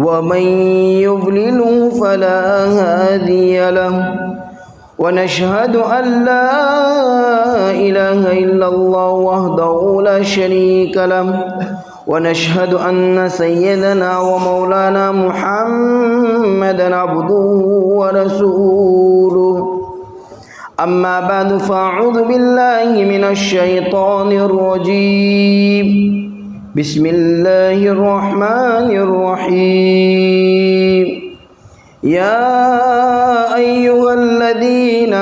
ومن يضلل فلا هادي له ونشهد أن لا إله إلا الله وحده لا شريك له ونشهد أن سيدنا ومولانا محمدا عبده ورسوله أما بعد فأعوذ بالله من الشيطان الرجيم بسم الله الرحمن الرحيم يا أيها الذين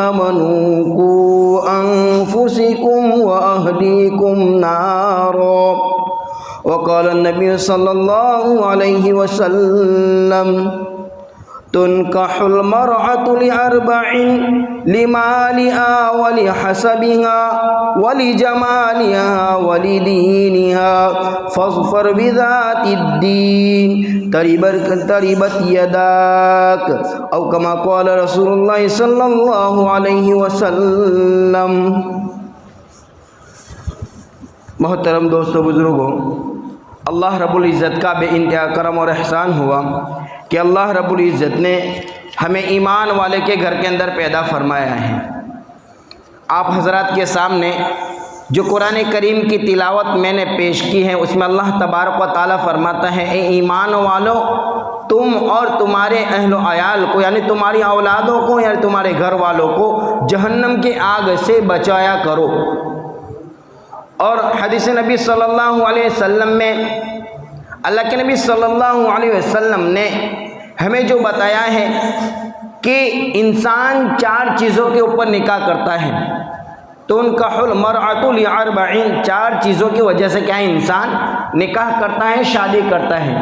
آمنوا قوا أنفسكم وأهليكم نارا وقال النبي صلى الله عليه وسلم تنكح المرأة لأربع لمالها ولحسبها ولجمالها ولدينها فاظفر بذات الدين تربت يداك أو كما قال رسول الله صلى الله عليه وسلم. محترم دوستو بزرگوں، اللہ رب العزت کا بے انتہا کرم اور احسان ہوا کہ اللہ رب العزت نے ہمیں ایمان والے کے گھر کے اندر پیدا فرمایا ہے. آپ حضرات کے سامنے جو قرآن کریم کی تلاوت میں نے پیش کی ہے اس میں اللہ تبارک و تعالیٰ فرماتا ہے اے ایمان والو، تم اور تمہارے اہل و عیال کو یعنی تمہاری اولادوں کو یعنی تمہارے گھر والوں کو جہنم کی آگ سے بچایا کرو. اور حدیث نبی صلی اللہ علیہ وسلم میں اللہ کے نبی صلی اللہ علیہ وسلم نے ہمیں جو بتایا ہے کہ انسان 4 چیزوں کے اوپر نکاح کرتا ہے. تنکح المرأة لأربع، 4 چیزوں کی وجہ سے کیا انسان نکاح کرتا ہے، شادی کرتا ہے.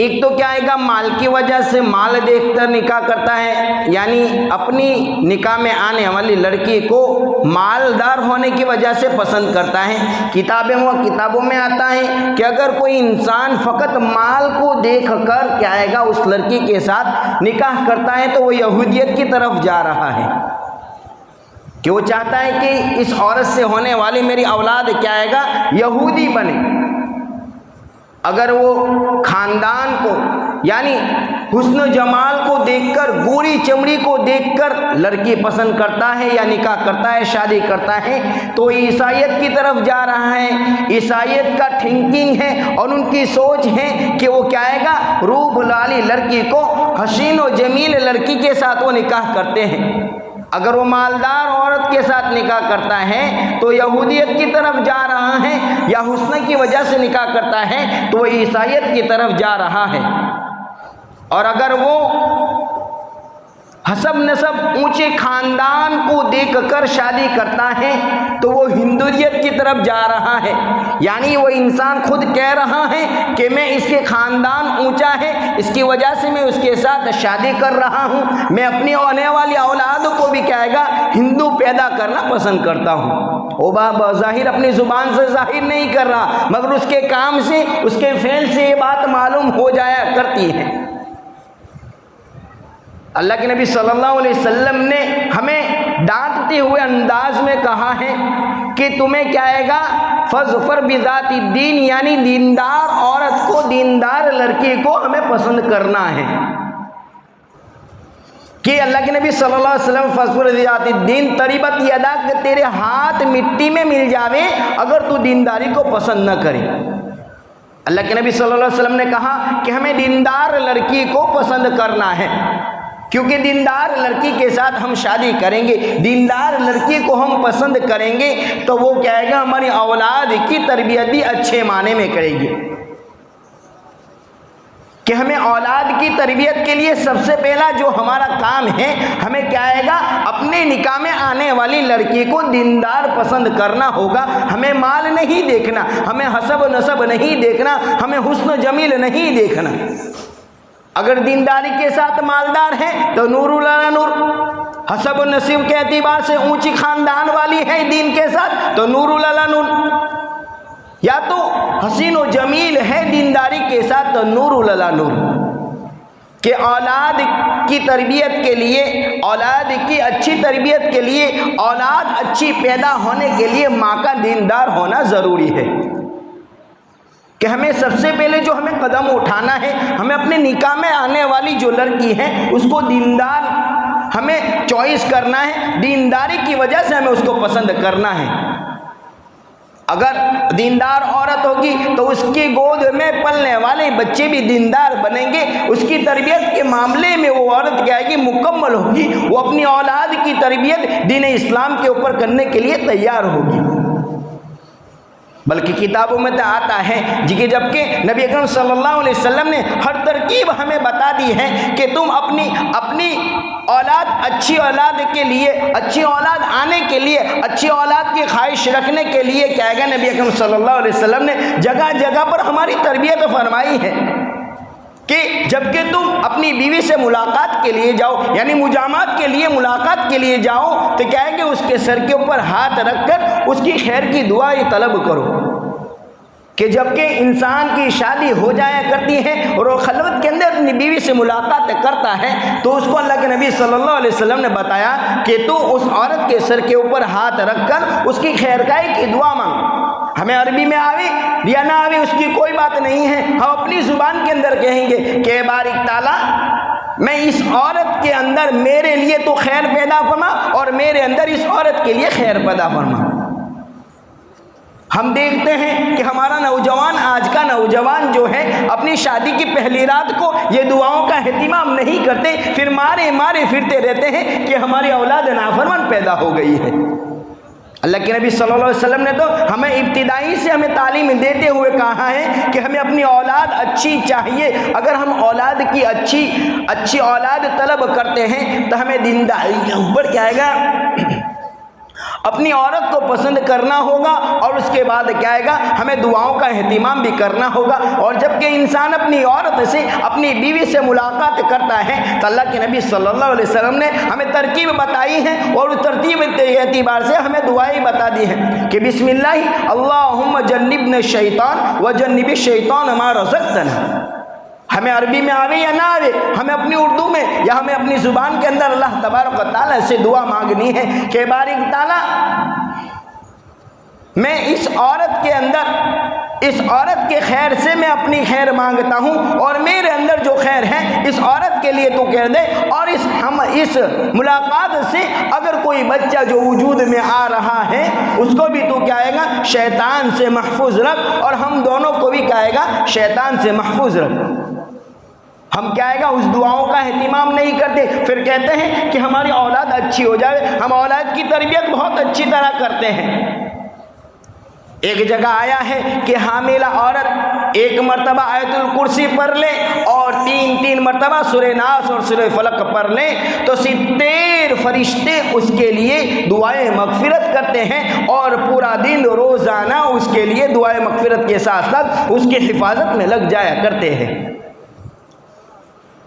ایک تو کیا آئے گا، مال کی وجہ سے، مال دیکھ کر نکاح کرتا ہے، یعنی اپنی نکاح میں آنے والی لڑکی کو مالدار ہونے کی وجہ سے پسند کرتا ہے. کتابوں میں آتا ہے کہ اگر کوئی انسان فقط مال کو دیکھ کر کیا آئے گا اس لڑکی کے ساتھ نکاح کرتا ہے تو وہ یہودیت کی طرف جا رہا ہے، کہ وہ چاہتا ہے کہ اس عورت سے ہونے والی میری اولاد کیا آئے گا، یہودی بنے. اگر وہ خاندان کو یعنی حسن و جمال کو دیکھ کر، گوری چمڑی کو دیکھ کر لڑکی پسند کرتا ہے یا نکاح کرتا ہے، شادی کرتا ہے تو عیسائیت کی طرف جا رہا ہے. عیسائیت کا تھنکنگ ہے اور ان کی سوچ ہے کہ وہ کیا آئے گا، روپ لالی لڑکی کو، حسین و جمیل لڑکی کے ساتھ وہ نکاح کرتے ہیں. اگر وہ مالدار عورت کے ساتھ نکاح کرتا ہے تو یہودیت کی طرف جا رہا ہے، یا حسن کی وجہ سے نکاح کرتا ہے تو وہ عیسائیت کی طرف جا رہا ہے. اور اگر وہ حسب نسب اونچے خاندان کو دیکھ کر شادی کرتا ہے تو وہ ہندویت کی طرف جا رہا ہے، یعنی وہ انسان خود کہہ رہا ہے کہ میں اس کے خاندان اونچا ہے، اس کی وجہ سے میں اس کے ساتھ شادی کر رہا ہوں، میں اپنی آنے والی اولاد کو بھی کہے گا ہندو پیدا کرنا پسند کرتا ہوں. وہ بظاہر اپنی زبان سے ظاہر نہیں کر رہا مگر اس کے کام سے، اس کے فعل سے یہ بات معلوم ہو جایا کرتی ہے. اللہ کے نبی صلی اللہ علیہ وسلم نے ہمیں ڈانٹتے ہوئے انداز میں کہا ہے کہ تمہیں کیا آئے گا، فَظْفَرْ بِذَاتِ الدِّينِ، یعنی دیندار عورت کو، دیندار لڑکی کو ہمیں پسند کرنا ہے. کہ اللہ کے نبی صلی اللہ علیہ وسلم فَظْفَرْ بِذَاتِ الدِّينِ تَرِبَتْ يَدَاكَ، کہ تیرے ہاتھ مٹی میں مل جاوے اگر تو دینداری کو پسند نہ کرے. اللہ کے نبی صلی اللہ علیہ وسلم نے کہا کہ ہمیں دیندار لڑکی کو پسند کرنا ہے، کیونکہ دیندار لڑکی کے ساتھ ہم شادی کریں گے، دیندار لڑکی کو ہم پسند کریں گے تو وہ کیا ہے گا، ہماری اولاد کی تربیت بھی اچھے معنی میں کرے گی. کہ ہمیں اولاد کی تربیت کے لیے سب سے پہلا جو ہمارا کام ہے، ہمیں کیا آئے گا؟ اپنے نکاح میں آنے والی لڑکی کو دیندار پسند کرنا ہوگا۔ ہمیں مال نہیں دیکھنا، ہمیں حسب و نسب نہیں دیکھنا، ہمیں حسن و جمیل نہیں دیکھنا۔ اگر دینداری کے ساتھ مالدار ہے تو نور علی نور، حسب و نسب کے اعتبار سے اونچی خاندان والی ہے دین کے ساتھ تو نور علی نور، یا تو حسین و جمیل ہے دینداری کے ساتھ تو نور علی نور۔ کہ اولاد کی تربیت کے لیے، اولاد کی اچھی تربیت کے لیے، اولاد اچھی پیدا ہونے کے لیے ماں کا دیندار ہونا ضروری ہے۔ کہ ہمیں سب سے پہلے جو ہمیں قدم اٹھانا ہے، ہمیں اپنے نکاح میں آنے والی جو لڑکی ہے اس کو دیندار ہمیں چوائس کرنا ہے، دینداری کی وجہ سے ہمیں اس کو پسند کرنا ہے۔ اگر دیندار عورت ہوگی تو اس کی گود میں پلنے والے بچے بھی دیندار بنیں گے، اس کی تربیت کے معاملے میں وہ عورت کیا ہے کہ مکمل ہوگی، وہ اپنی اولاد کی تربیت دین اسلام کے اوپر کرنے کے لیے تیار ہوگی۔ بلکہ کتابوں میں تو آتا ہے کہ جبکہ نبی اکرم صلی اللہ علیہ وسلم نے ہر ترکیب ہمیں بتا دی ہے کہ تم اپنی اولاد، اچھی اولاد کے لیے، اچھی اولاد آنے کے لیے، اچھی اولاد کی خواہش رکھنے کے لیے کیا ہے، نبی اکرم صلی اللہ علیہ وسلم نے جگہ جگہ پر ہماری تربیت فرمائی ہے کہ جبکہ تم اپنی بیوی سے ملاقات کے لیے جاؤ، یعنی مجامعات کے لیے، ملاقات کے لیے جاؤ تو کیا ہے کہ اس کے سر کے اوپر ہاتھ رکھ کر اس کی خیر کی دعائیں طلب کرو۔ کہ جبکہ انسان کی شادی ہو جایا کرتی ہے اور وہ خلوت کے اندر اپنی بیوی سے ملاقات کرتا ہے تو اس کو اللہ کے نبی صلی اللہ علیہ وسلم نے بتایا کہ تو اس عورت کے سر کے اوپر ہاتھ رکھ کر اس کی خیرخواہی کی دعا مانگ۔ ہمیں عربی میں آوے یا نہ آوے اس کی کوئی بات نہیں ہے، ہم اپنی زبان کے اندر کہیں گے کہ بارک تعالیٰ میں اس عورت کے اندر میرے لیے تو خیر پیدا فرما اور میرے اندر اس عورت کے لیے خیر پیدا فرما۔ ہم دیکھتے ہیں کہ ہمارا نوجوان، آج کا نوجوان جو ہے اپنی شادی کی پہلی رات کو یہ دعاؤں کا اہتمام نہیں کرتے، پھر مارے مارے پھرتے رہتے ہیں کہ ہماری اولاد نافرمان پیدا ہو گئی ہے۔ اللہ کے نبی صلی اللہ علیہ وسلم نے تو ہمیں ابتدائی سے ہمیں تعلیم دیتے ہوئے کہا ہے کہ ہمیں اپنی اولاد اچھی چاہیے۔ اگر ہم اولاد کی اچھی اولاد طلب کرتے ہیں تو ہمیں دینداری کے اوپر کیا آئے گا، اپنی عورت کو پسند کرنا ہوگا، اور اس کے بعد کیا آئے گا، ہمیں دعاؤں کا اہتمام بھی کرنا ہوگا۔ اور جب کہ انسان اپنی عورت سے، اپنی بیوی سے ملاقات کرتا ہے تو اللہ کے نبی صلی اللہ علیہ وسلم نے ہمیں ترکیب بتائی ہے اور اس ترتیب کے اعتبار سے ہمیں دعائیں بتا دی ہیں کہ بسم اللہ اللہم جنبنا الشیطان وجنب الشیطان ما رزقتنا۔ ہمیں عربی میں آوے یا نہ آوے، ہمیں اپنی اردو میں یا ہمیں اپنی زبان کے اندر اللہ تبارک و تعالیٰ سے دعا مانگنی ہے کہ بارک تعالیٰ میں اس عورت کے اندر، اس عورت کے خیر سے میں اپنی خیر مانگتا ہوں، اور میرے اندر جو خیر ہے اس عورت کے لیے تو کہہ دے، اور اس ملاقات سے اگر کوئی بچہ جو وجود میں آ رہا ہے اس کو بھی تو کیا آئے گا، شیطان سے محفوظ رکھ، اور ہم دونوں کو بھی کیا آئے گا، شیطان سے محفوظ رکھ۔ ہم کیا آئے گا، اس دعاؤں کا اہتمام نہیں کرتے، پھر کہتے ہیں کہ ہماری اولاد اچھی ہو جائے۔ ہم اولاد کی تربیت بہت اچھی طرح کرتے ہیں۔ ایک جگہ آیا ہے کہ حاملہ عورت ایک مرتبہ آیت الکرسی پڑھ لے اور تین مرتبہ سورہ ناس اور سورہ فلق پڑھ لے تو 70 فرشتے اس کے لیے دعائیں مغفرت کرتے ہیں، اور پورا دن روزانہ اس کے لیے دعائیں مغفرت کے ساتھ ساتھ اس کی حفاظت میں لگ جایا کرتے ہیں۔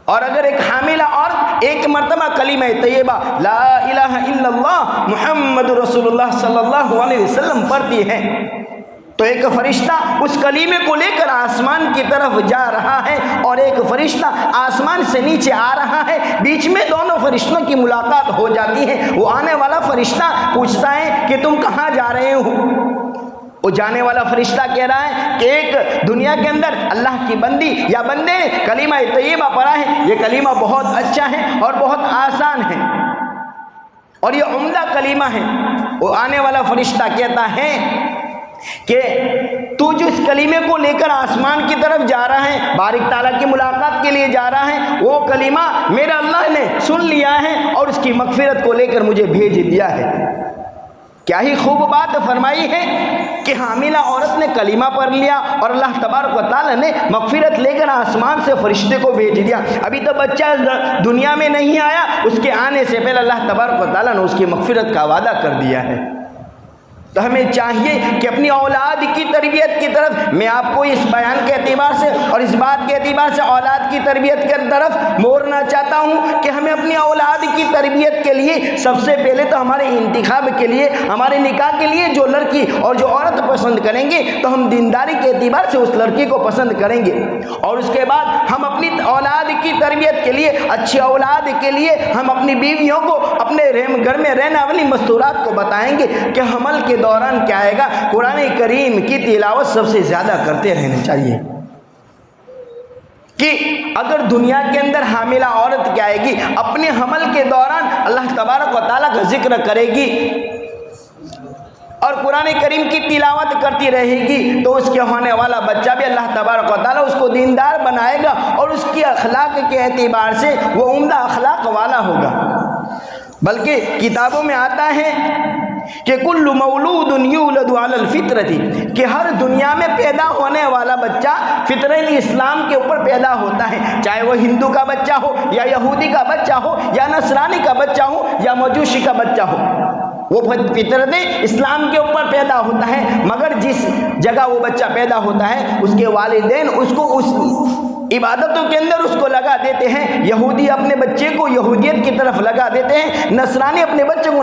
اور اگر ایک حاملہ عورت ایک مرتبہ کلمہ طیبہ لا الہ الا اللہ محمد رسول اللہ صلی اللہ علیہ وسلم پڑھتی ہے تو ایک فرشتہ اس کلمے کو لے کر آسمان کی طرف جا رہا ہے، اور ایک فرشتہ آسمان سے نیچے آ رہا ہے، بیچ میں دونوں فرشتوں کی ملاقات ہو جاتی ہے۔ وہ آنے والا فرشتہ پوچھتا ہے کہ تم کہاں جا رہے ہو؟ وہ جانے والا فرشتہ کہہ رہا ہے کہ ایک دنیا کے اندر اللہ کی بندی یا بندے کلمہ طیبہ پڑھا ہے، یہ کلمہ بہت اچھا ہے اور بہت آسان ہے اور یہ عمدہ کلمہ ہے۔ وہ آنے والا فرشتہ کہتا ہے کہ تو جو اس کلمے کو لے کر آسمان کی طرف جا رہا ہے، بارک تعالیٰ کی ملاقات کے لیے جا رہا ہے، وہ کلمہ میرا اللہ نے سن لیا ہے اور اس کی مغفرت کو لے کر مجھے بھیج دیا ہے۔ کیا ہی خوب بات فرمائی ہے کہ حاملہ عورت نے کلمہ پڑھ لیا اور اللہ تبارک و تعالیٰ نے مغفرت لے کر آسمان سے فرشتے کو بھیج دیا. ابھی تو بچہ دنیا میں نہیں آیا، اس کے آنے سے پہلے اللہ تبارک و تعالیٰ نے اس کی مغفرت کا وعدہ کر دیا ہے. تو ہمیں چاہیے کہ اپنی اولاد کی تربیت کی طرف، میں آپ کو اس بیان کے اعتبار سے اور اس بات کے اعتبار سے اولاد کی تربیت کی طرف موڑنا چاہتا ہوں کہ ہمیں اپنی اولاد کی تربیت کے لیے سب سے پہلے تو ہمارے انتخاب کے لیے، ہمارے نکاح کے لیے جو لڑکی اور جو عورت پسند کریں گے تو ہم دینداری کے اعتبار سے اس لڑکی کو پسند کریں گے، اور اس کے بعد ہم اپنی اولاد کی تربیت کے لیے، اچھی اولاد کے لیے ہم اپنی بیویوں کو اپنے گھر میں رہنے والی مستورات کو بتائیں گے کہ حمل کے دوران کیا آئے گا. قرآن کریم کی تلاوت سب سے زیادہ کرتے رہنا چاہیے کہ اگر دنیا کے اندر حاملہ عورت کیا آئے گی، اپنے حمل کے دوران اللہ تبارک و تعالیٰ کا ذکر کرے گی اور قرآن کریم کی تلاوت کرتی رہے گی، تو اس کے ہونے والا بچہ بھی اللہ تبارک و تعالیٰ اس کو دیندار بنائے گا اور اس کی اخلاق کے اعتبار سے وہ عمدہ اخلاق والا ہوگا. بلکہ کتابوں میں آتا ہے کہ کل مولود یولد علی الفطرۃ، کہ ہر دنیا میں پیدا ہونے والا بچہ فطرت اسلام کے اوپر پیدا ہوتا ہے، چاہے وہ ہندو کا بچہ ہو یا یہودی کا بچہ ہو یا نصرانی کا بچہ ہو یا مجوسی کا بچہ ہو، وہ فطرت اسلام کے اوپر پیدا ہوتا ہے. مگر جس جگہ وہ بچہ پیدا ہوتا ہے اس کے والدین اس کو اس عبادتوں کے اندر اس کو لگا دیتے ہیں. یہودی اپنے بچے کو یہودیت کی طرف لگا دیتے ہیں، نصرانی اپنے بچے کو